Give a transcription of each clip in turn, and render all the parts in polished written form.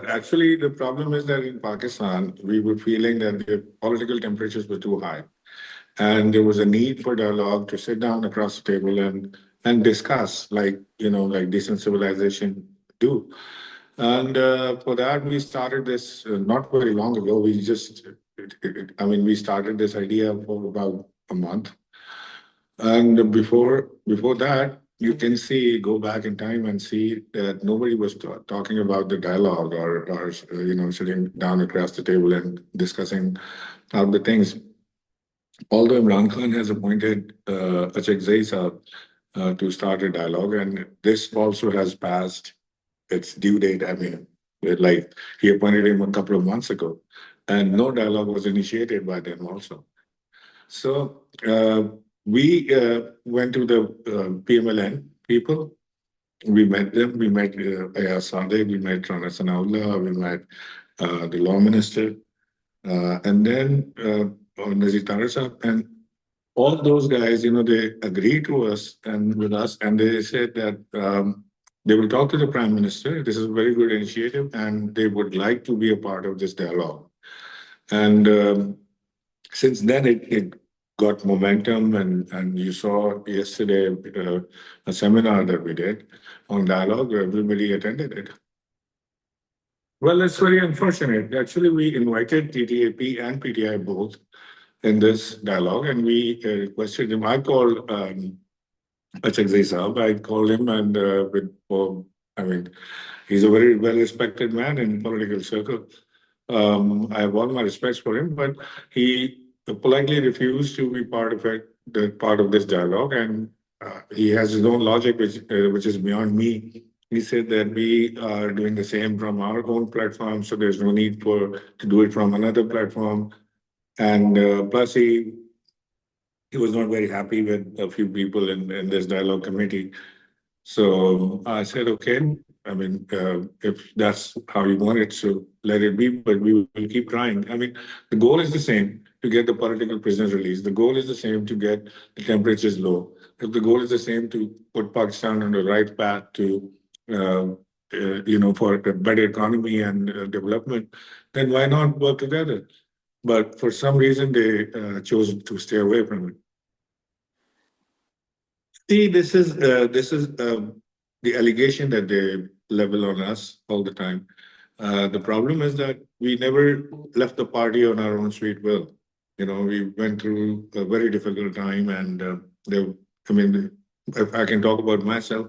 Actually, the problem is that in Pakistan, we were feeling that the political temperatures were too high. And there was a need for dialogue to sit down across the table and discuss, like, like decent civilization do. And for that, we started this not very long ago. We just, we started this idea for about a month. And before that, you can see, go back in time and see that nobody was talking about the dialogue or sitting down across the table and discussing how the things. Although Imran Khan has appointed Achakzai to start a dialogue, and this also has passed its due date. Like he appointed him a couple of months ago, and no dialogue was initiated by them also. So we went to the PMLN people. We met them. We met Ayaz Sadiq. We met Rana Sanaullah. We met the law minister, and then Nazir Tarasab. And all those guys, they agreed to us and with us, and they said that they will talk to the prime minister. This is a very good initiative, and they would like to be a part of this dialogue. And since then, it got momentum, and you saw yesterday a seminar that we did on dialogue. Where everybody attended it. Well, it's very unfortunate. Actually, we invited TTAP and PTI both in this dialogue, and we requested him. I called Achakzai Saab. I called him, and he's a very well-respected man in political circle. I have all my respects for him, but he politely refused to be part of it, the part of this dialogue, and he has his own logic, which is beyond me. He said that we are doing the same from our own platform, so there's no need to do it from another platform. And plus, he was not very happy with a few people in this dialogue committee. So I said, okay, if that's how you want it, so let it be, but we will keep trying. The goal is the same, to get the political prisoners released. The goal is the same, to get the temperatures low. If the goal is the same, to put Pakistan on the right path to, for a better economy and development, then why not work together? But for some reason, they chose to stay away from it. See, this is the allegation that they level on us all the time. The problem is that we never left the party on our own sweet will. We went through a very difficult time, and if I can talk about myself,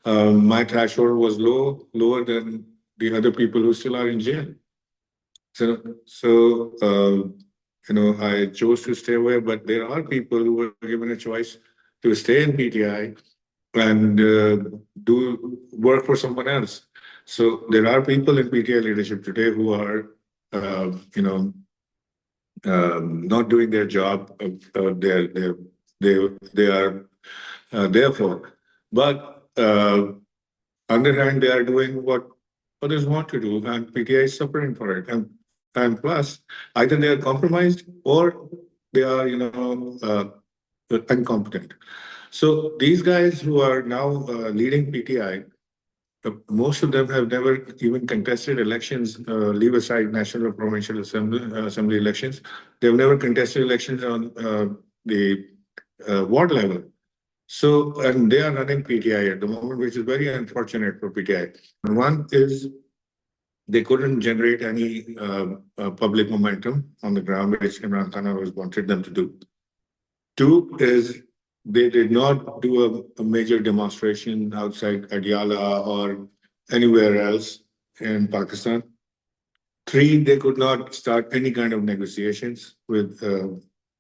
my threshold was lower than the other people who still are in jail. So I chose to stay away, but there are people who were given a choice to stay in PTI and do work for someone else. So there are people in PTI leadership today who are, not doing their job. They are there for, but on the other hand, they are doing what others want to do, and PTI is suffering for it. And plus, either they are compromised or they are, incompetent. So these guys who are now leading PTI, most of them have never even contested elections. Leave aside national or provincial assembly elections, they've never contested elections on the ward level. So, and they are running PTI at the moment, which is very unfortunate for PTI. One is they couldn't generate any public momentum on the ground, which Imran Khan always wanted them to do. Two is they did not do a major demonstration outside Adiala or anywhere else in Pakistan. Three, they could not start any kind of negotiations with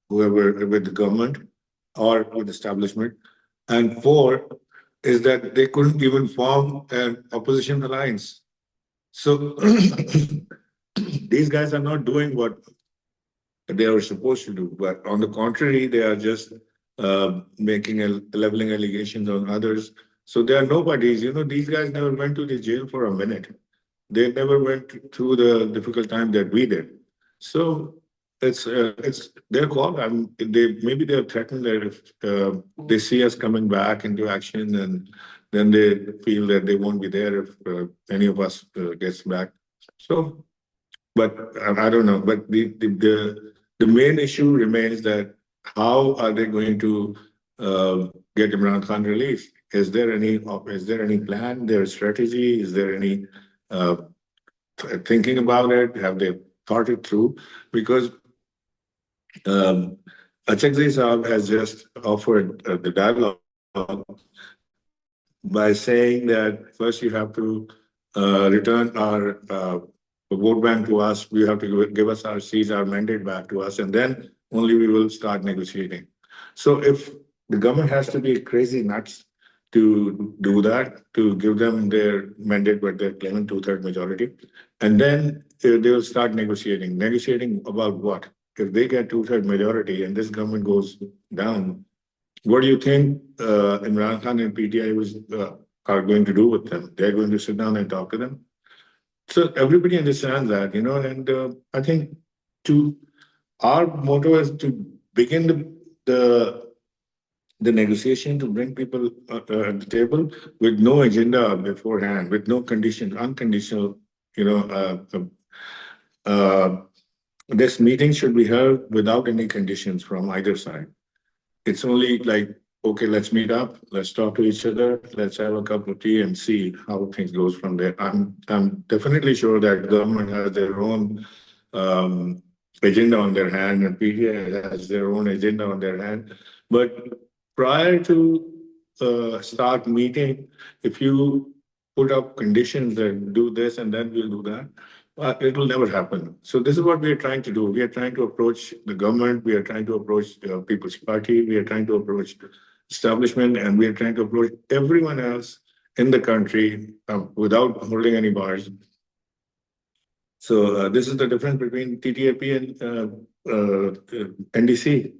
whoever, with the government or with establishment. And four is that they couldn't even form an opposition alliance. So these guys are not doing what they are supposed to do, but on the contrary, they are just making leveling allegations on others. So they are nobodies. These guys never went to the jail for a minute. They never went through the difficult time that we did. So it's their call. Maybe they're threatened that if they see us coming back into action, and then they feel that they won't be there if any of us gets back. So, but I don't know. But the main issue remains that how are they going to get Imran Khan released? Is there any plan? Their strategy? Is there any uh, thinking about it? Have they thought it through? Because um, Achakzi Saab has just offered the dialogue by saying that first you have to return our vote bank to us. You have to give us our seats, our mandate back to us, and then only we will start negotiating. So if the government has to be crazy nuts to do that, to give them their mandate, but they're claiming two-third majority, and then they will start negotiating. Negotiating about what? If they get two-third majority and this government goes down, what do you think Imran Khan and PTI are going to do with them? They're going to sit down and talk to them. So everybody understands that, and I think to our motto is to begin the the negotiation to bring people at the table with no agenda beforehand, with no condition, unconditional, you know, uh, this meeting should be held without any conditions from either side. It's only like, okay, let's meet up, let's talk to each other, let's have a cup of tea and see how things goes from there. I'm definitely sure that government has their own agenda on their hand and PTI has their own agenda on their hand. But prior to start meeting, if you put up conditions that do this and then we'll do that, it will never happen. So this is what we are trying to do. We are trying to approach the government. We are trying to approach the People's Party. We are trying to approach establishment, and we are trying to approach everyone else in the country without holding any bars. So this is the difference between TTAP and NDC.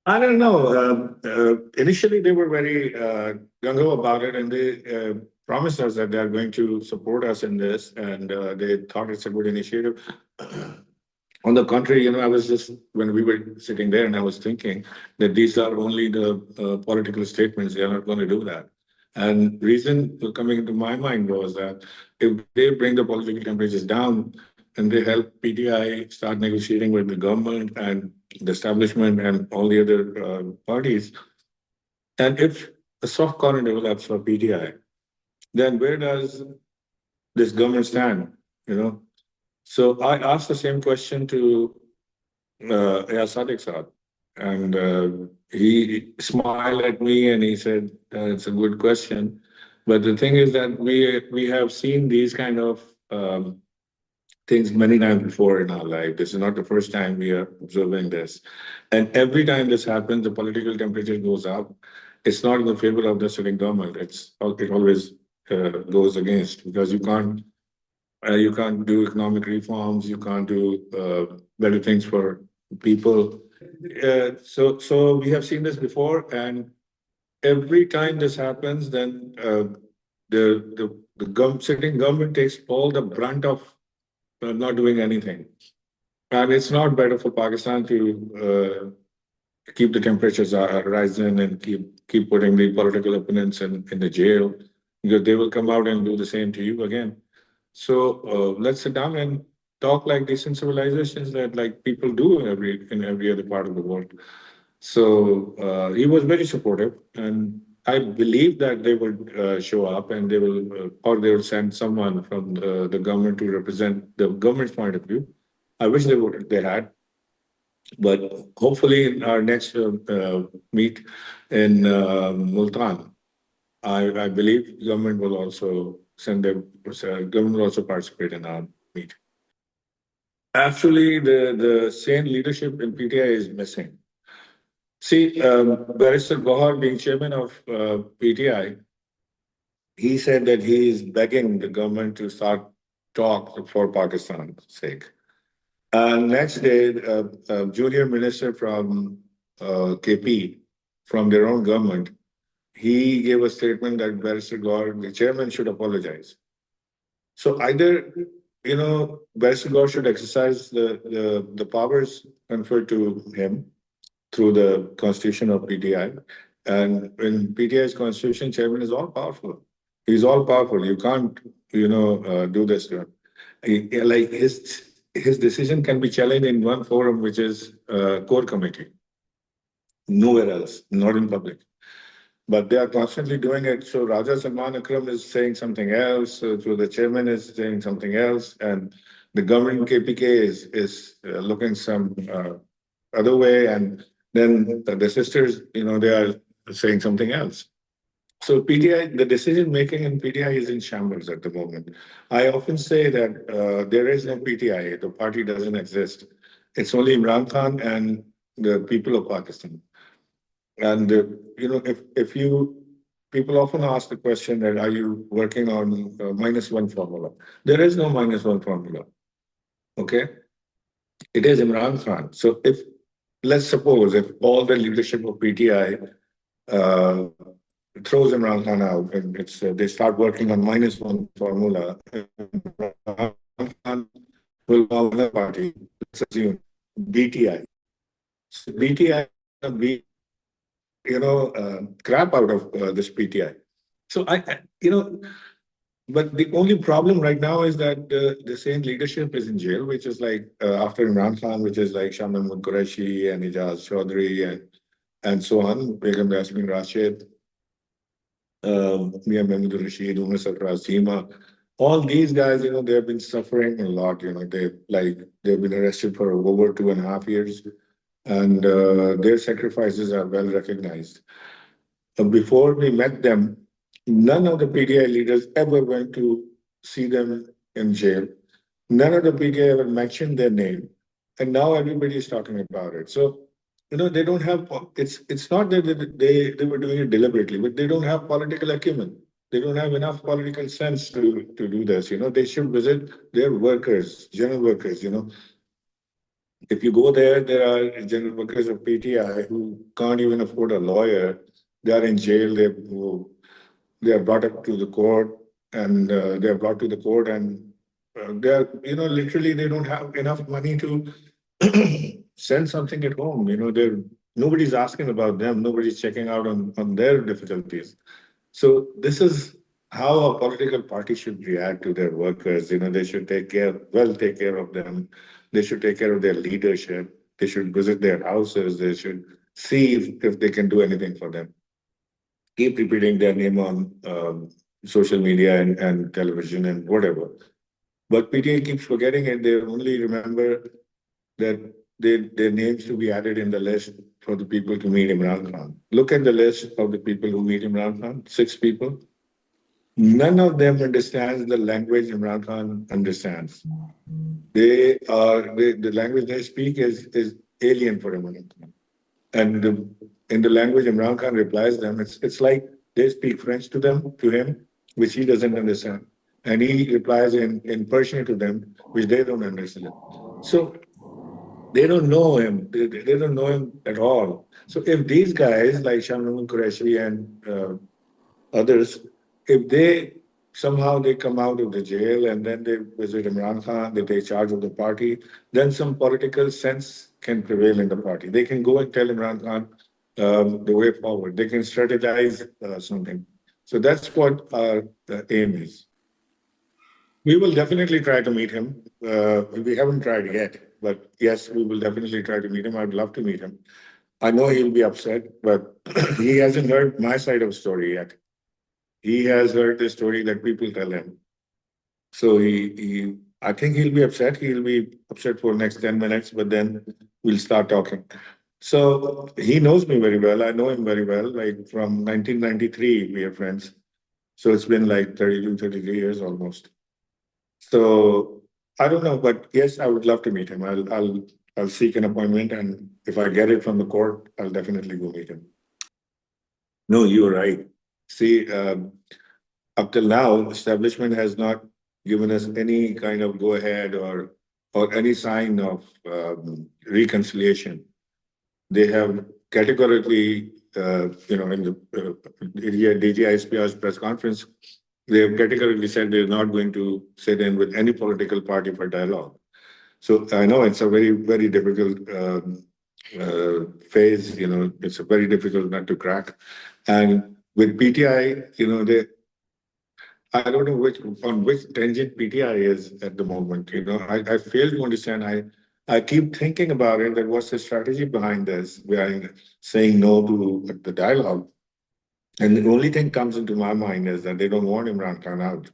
I don't know. Initially, they were very gung-ho about it, and they promised us that they are going to support us in this, and they thought it's a good initiative. On the contrary, I was just, when we were sitting there, and I was thinking that these are only the political statements. They are not going to do that. And reason coming into my mind was that if they bring the political temperatures down and they help PTI start negotiating with the government and the establishment and all the other parties, and if a soft corner develops for PTI, then where does this government stand? You know, so I asked the same question to Ayaz Sadiq Saab, and he smiled at me and he said, "It's a good question." But the thing is that we have seen these kind of things many times before in our life. This is not the first time we are observing this. And every time this happens, the political temperature goes up. It's not in the favor of the sitting government. It always goes against, because you can't do economic reforms, you can't do better things for people. So we have seen this before, and every time this happens, then the sitting government takes all the brunt of not doing anything. And it's not better for Pakistan to keep the temperatures rising and keep putting the political opponents in the jail, because they will come out and do the same to you again. So let's sit down and talk like decent civilizations that like people do in every other part of the world. So he was very supportive, and I believe that they would show up and they will, or they will send someone from the government to represent the government's point of view. I wish they had, but hopefully in our next meet in Multan, I believe government will also government will also participate in our meet. Actually, the same leadership in PTI is missing. See, Barrister Gohar, being chairman of PTI, he said that he is begging the government to start talk for Pakistan's sake. Next day, a junior minister from KP, from their own government, he gave a statement that Barrister Gohar, the chairman, should apologize. So either, Barrister Gohar should exercise the powers conferred to him through the constitution of PTI. And in PTI's constitution, chairman is all powerful. He's all powerful. You can't, do this to him. Like his decision can be challenged in one forum, which is core committee. Nowhere else, not in public. But they are constantly doing it. So Raja Salman Akram is saying something else. So the chairman is saying something else, and the government KPK is looking some other way, and then the sisters, they are saying something else. So PTI, the decision making in PTI is in shambles at the moment. I often say that there is no PTI. The party doesn't exist. It's only Imran Khan and the people of Pakistan. And if you people often ask the question that are you working on minus one formula? There is no minus one formula. Okay, it is Imran Khan. So if let's suppose if all the leadership of PTI uh, throws Imran Khan out and they start working on minus one formula, Imran Khan will form another party. Let's assume BTI. So BTI will be crap out of this PTI. So but the only problem right now is that the same leadership is in jail, which is like after Imran Khan, which is like Shah Mahmood Qureshi and Ayaz Chaudhry and so on, Begum Yasmin Rashid, Mia Mahmood Rashid, Umar Sarfraz Zima. All these guys, they have been suffering a lot. They've been arrested for over 2.5 years, and their sacrifices are well recognized. Before we met them, none of the PTI leaders ever went to see them in jail. None of the PTI ever mentioned their name, and now everybody is talking about it. So, they don't have. It's not that they were doing it deliberately, but they don't have political acumen. They don't have enough political sense to do this. They should visit their workers, general workers. If you go there, there are general workers of PTI who can't even afford a lawyer. They are in jail. They are brought up to the court, and they are brought to the court, and they are, literally they don't have enough money to send something at home. They're nobody's asking about them. Nobody's checking out on their difficulties. So this is how a political party should react to their workers. They should take care of them. They should take care of their leadership. They should visit their houses. They should see if they can do anything for them. Keep repeating their name on social media and television and whatever. But PTA keeps forgetting it. They only remember that their names to be added in the list for the people to meet Imran Khan. Look at the list of the people who meet Imran Khan, 6 people. None of them understands the language Imran Khan understands. The language they speak is alien for Imran Khan. And in the language Imran Khan replies them, it's like they speak French to him, which he doesn't understand. And he replies in Persian to them, which they don't understand. So they don't know him. They don't know him at all. So if these guys like Shamim Qureshi and others, if they somehow they come out of the jail and then they visit Imran Khan, they take charge of the party, then some political sense can prevail in the party. They can go and tell Imran Khan the way forward. They can strategize something. So that's what our aim is. We will definitely try to meet him. We haven't tried yet, but yes, we will definitely try to meet him. I'd love to meet him. I know he'll be upset, but he hasn't heard my side of the story yet. He has heard the story that people tell him. So I think he'll be upset. He'll be upset for the next 10 minutes, but then we'll start talking. So he knows me very well. I know him very well. Like from 1993, we are friends. So it's been like 32, 33 years almost. So I don't know, but yes, I would love to meet him. I'll seek an appointment, and if I get it from the court, I'll definitely go meet him. No, you're right. See, up till now, establishment has not given us any kind of go ahead or any sign of reconciliation. They have categorically, in the DGISPR's press conference, they have categorically said they're not going to sit in with any political party for dialogue. So I know it's a very, very difficult phase. It's a very difficult nut to crack. And with PTI, I don't know on which tangent PTI is at the moment. I fail to understand. I keep thinking about it, that what's the strategy behind this, behind saying no to the dialogue. And the only thing comes into my mind is that they don't want Imran Khan out.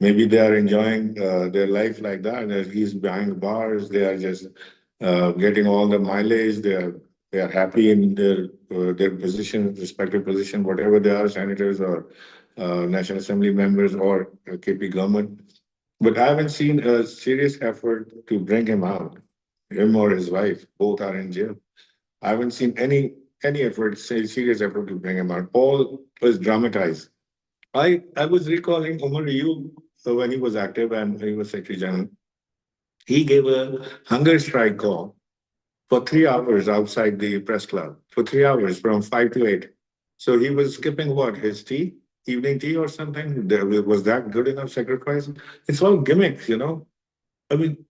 Maybe they are enjoying their life like that. As he's behind bars, they are just getting all the mileage. They are happy in their position, respective position, whatever they are, senators or National Assembly members or KP government. But I haven't seen a serious effort to bring him out. Him or his wife, both are in jail. I haven't seen any effort, serious effort to bring him out. All was dramatized. I was recalling Umar Ayub when he was active and he was Secretary General. He gave a hunger strike call for 3 hours outside the press club, for 3 hours from 5 to 8. So he was skipping what, his tea, evening tea or something? Was that good enough sacrifice? It's all gimmicks. I mean,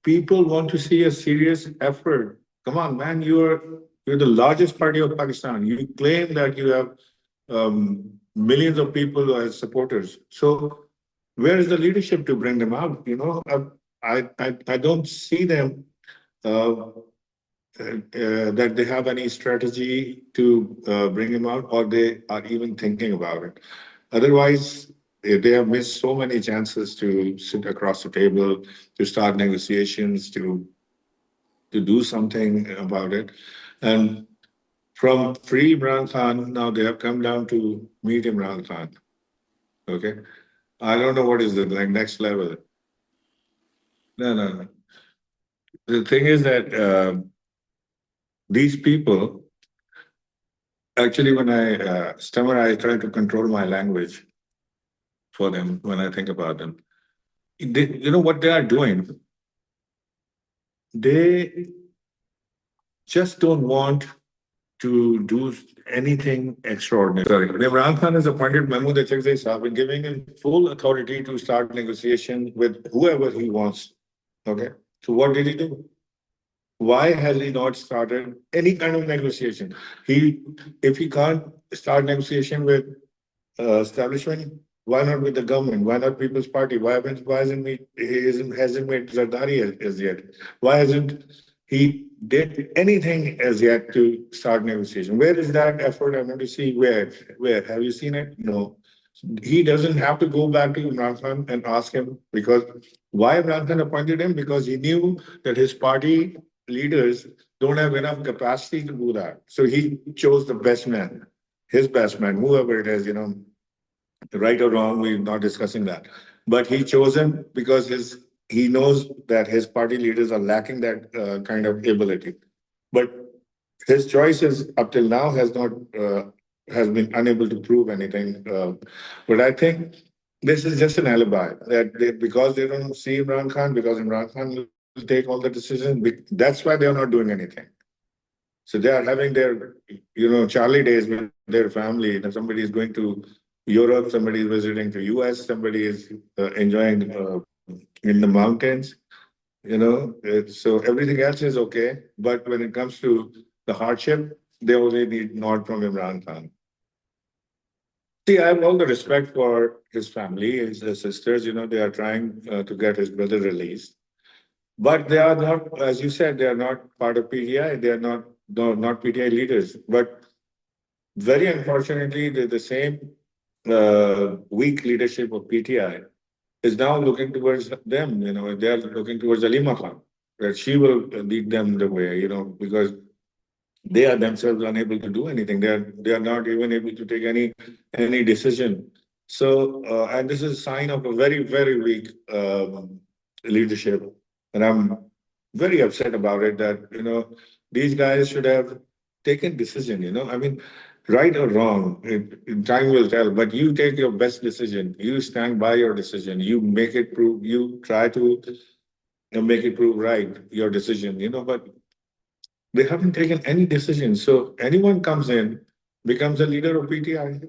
people want to see a serious effort. Come on, man, you're the largest party of Pakistan. You claim that you have millions of people as supporters. So where is the leadership to bring them out? I don't see them that they have any strategy to bring him out, or they are even thinking about it. Otherwise, they have missed so many chances to sit across the table, to start negotiations, to do something about it. And from free Imran Khan, now they have come down to meet Imran Khan. Okay. I don't know what is the next level. No, no, no. The thing is that these people, actually, when I stammer, I try to control my language for them when I think about them. You know what they are doing? They just don't want to do anything extraordinary. Sorry. Imran Khan has appointed Mahmoud Achakzai and giving him full authority to start negotiation with whoever he wants. Okay. So what did he do? Why has he not started any kind of negotiation? If he can't start negotiation with establishment, why not with the government? Why not People's Party? Why hasn't made Zardari as yet? Why hasn't he did anything as yet to start negotiation? Where is that effort? I want to see where have you seen it? No. He doesn't have to go back to Imran Khan and ask him, because why Imran Khan appointed him? Because he knew that his party leaders don't have enough capacity to do that. So he chose the best man, his best man, whoever it is, right or wrong, we're not discussing that. But he chose him because he knows that his party leaders are lacking that kind of ability. But his choices up till now has been unable to prove anything. But I think this is just an alibi because they don't see Imran Khan, because Imran Khan will take all the decisions. That's why they are not doing anything. So they are having their Charlie days with their family. And somebody is going to Europe, somebody is visiting to US, somebody is enjoying in the mountains. So everything else is okay. But when it comes to the hardship, they only need nod from Imran Khan. See, I have all the respect for his family, his sisters. They are trying to get his brother released. But they are not, as you said, they are not part of PTI. They are not PTI leaders. But very unfortunately, the same weak leadership of PTI is now looking towards them. They are looking towards Alima Khan, that she will lead them the way. Because they are themselves unable to do anything. They are not even able to take any decision. So, and this is a sign of a very very weak leadership, and I'm very upset about it. That these guys should have taken decision. I mean, right or wrong, time will tell. But you take your best decision. You stand by your decision. You make it prove. You try to make it prove right your decision. But they haven't taken any decision. So anyone comes in, becomes a leader of PTI.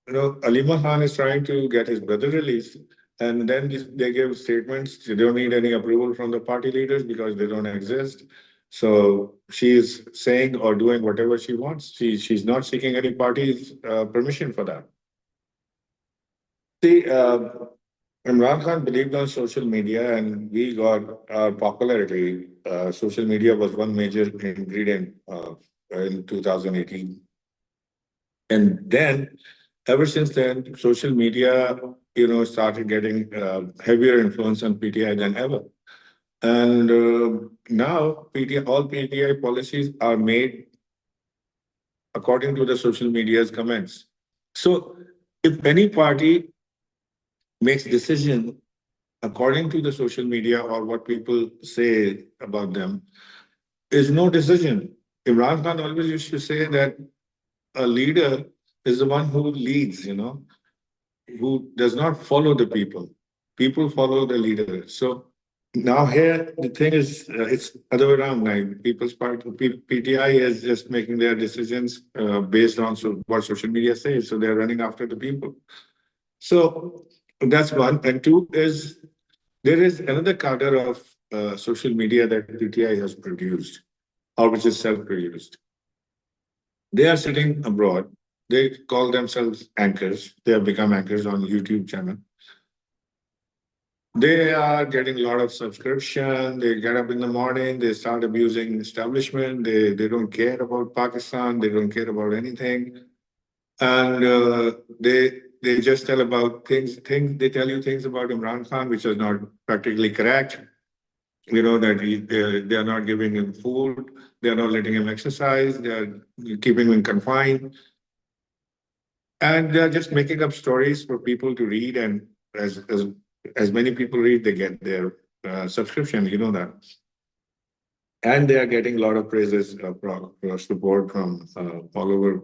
Alima Khan is trying to get his brother released, and then they give statements. They don't need any approval from the party leaders because they don't exist. So she is saying or doing whatever she wants. She's not seeking any party's permission for that. See, Imran Khan believed on social media and we got our popularity. Social media was one major ingredient in 2018. And then, ever since then, social media, started getting heavier influence on PTI than ever. And now all PTI policies are made according to the social media's comments. So if any party makes decision according to the social media or what people say about them, is no decision. Imran Khan always used to say that a leader is the one who leads, who does not follow the people. People follow the leader. So now here the thing is, it's other way around. Like people's part, PTI is just making their decisions based on what social media says. So they're running after the people. So that's one. And two is there is another cadre of social media that PTI has produced, or which is self-produced. They are sitting abroad. They call themselves anchors. They have become anchors on YouTube channel. They are getting a lot of subscription. They get up in the morning. They start abusing establishment. They don't care about Pakistan. They don't care about anything, and they just tell about things. They tell you things about Imran Khan which are not practically correct. That they are not giving him food. They are not letting him exercise. They are keeping him confined. And they're just making up stories for people to read, and as many people read, they get their subscription. You know that, and they are getting a lot of praises across the board from all over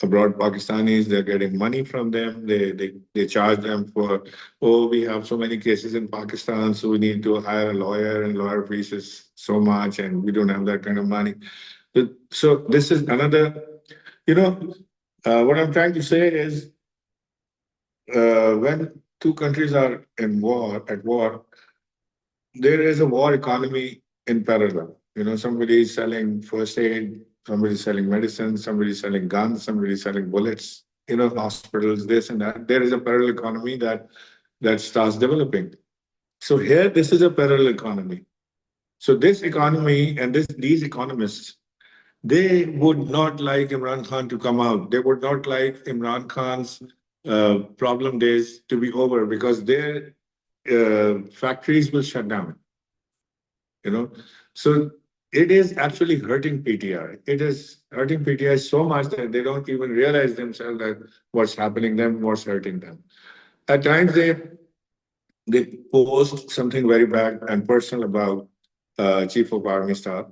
abroad. Pakistanis, they're getting money from them. They charge them for, oh, we have so many cases in Pakistan, so we need to hire a lawyer, and lawyer fees is so much, and we don't have that kind of money. So this is another, you know. What I'm trying to say is when two countries are at war, there is a war economy in parallel. Somebody is selling first aid, somebody is selling medicine, somebody is selling guns, somebody is selling bullets, hospitals, this and that. There is a parallel economy that starts developing. So here, this is a parallel economy. So this economy and these economists, they would not like Imran Khan to come out. They would not like Imran Khan's problem days to be over because their factories will shut down. You know, so it is actually hurting PTI. It is hurting PTI so much that they don't even realize themselves that what's happening them, what's hurting them. At times they post something very bad and personal about chief of army staff.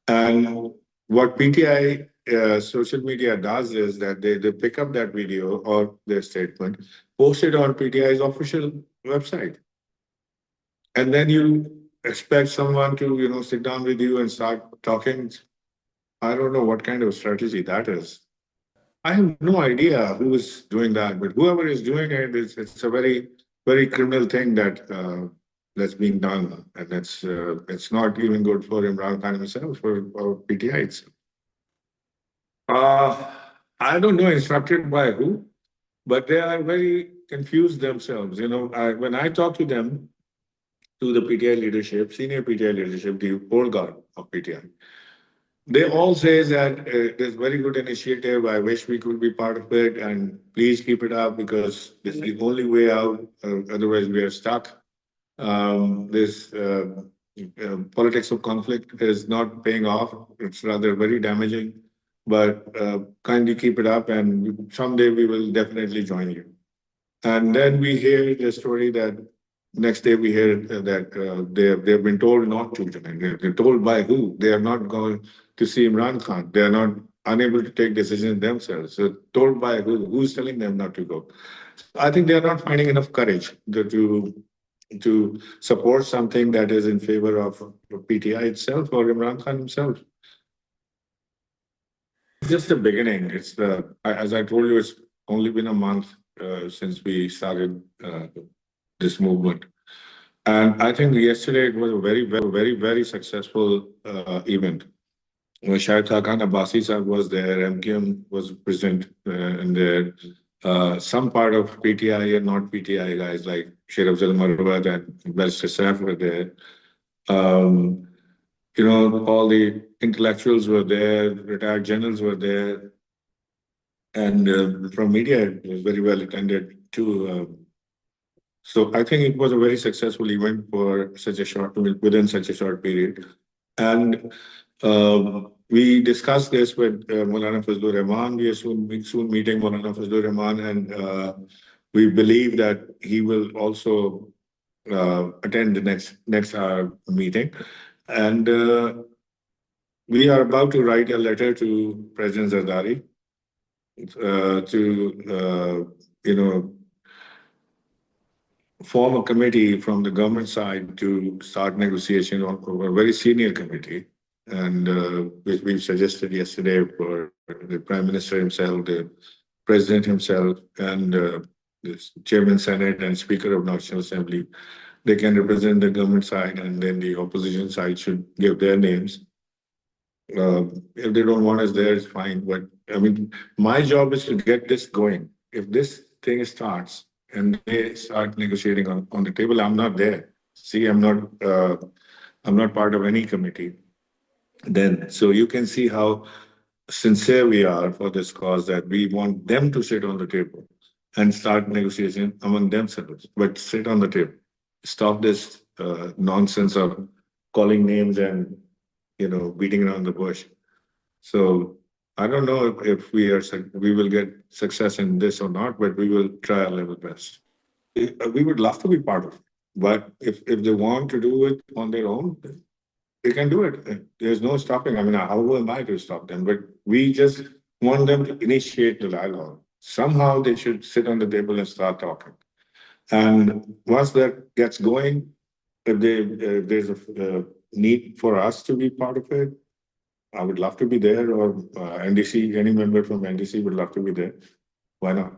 And what PTI social media does is that they pick up that video or their statement, post it on PTI's official website. And then you expect someone to, sit down with you and start talking. I don't know what kind of strategy that is. I have no idea who is doing that, but whoever is doing it, it's a very, very criminal thing that's being done. And it's not even good for Imran Khan himself, for PTI itself. Uh, I don't know instructed by who, but they are very confused themselves. When I talk to them, to the PTI leadership, senior PTI leadership, the old guard of PTI, they all say that it is very good initiative. I wish we could be part of it, and please keep it up because this is the only way out. Otherwise, we are stuck. This politics of conflict is not paying off. It's rather very damaging. But kindly keep it up, and someday we will definitely join you. And then we hear the story that next day we hear that they've been told not to join. They're told by who? They are not going to see Imran Khan. They are not unable to take decisions themselves. So told by who? Who's telling them not to go? I think they are not finding enough courage to support something that is in favor of PTI itself or Imran Khan himself. Just the beginning. As I told you, it's only been a month since we started this movement. And I think yesterday it was a very, very successful event. Shahid Khan Abbasi sir was there, MKM was present in there. Some part of PTI and not PTI guys like Sheikh Afzal Marwat and Barrister Saif were there. Um, all the intellectuals were there, retired generals were there, and from media, it was very well attended too. So I think it was a very successful event for within such a short period. And we discussed this with Maulana Fazlur Rahman. We are soon meeting Maulana Fazlur Rahman, and we believe that he will also attend the next meeting. And we are about to write a letter to President Zardari to form a committee from the government side to start negotiation on a very senior committee, and which we suggested yesterday for the Prime Minister himself, the President himself, and the Chairman Senate and Speaker of National Assembly. They can represent the government side, and then the opposition side should give their names. If they don't want us there, it's fine. But I mean, my job is to get this going. If this thing starts and they start negotiating on the table, I'm not there. See, I'm not part of any committee. Then, so you can see how sincere we are for this cause, that we want them to sit on the table and start negotiation among themselves, but sit on the table. Stop this nonsense of calling names and beating around the bush. So I don't know if we will get success in this or not, but we will try our level best. We would love to be part of it, but if they want to do it on their own, they can do it. There's no stopping. I mean, how am I to stop them? But we just want them to initiate the dialogue. Somehow they should sit on the table and start talking. And once that gets going, if there's a need for us to be part of it, I would love to be there, or NDC, any member from NDC would love to be there. Why not?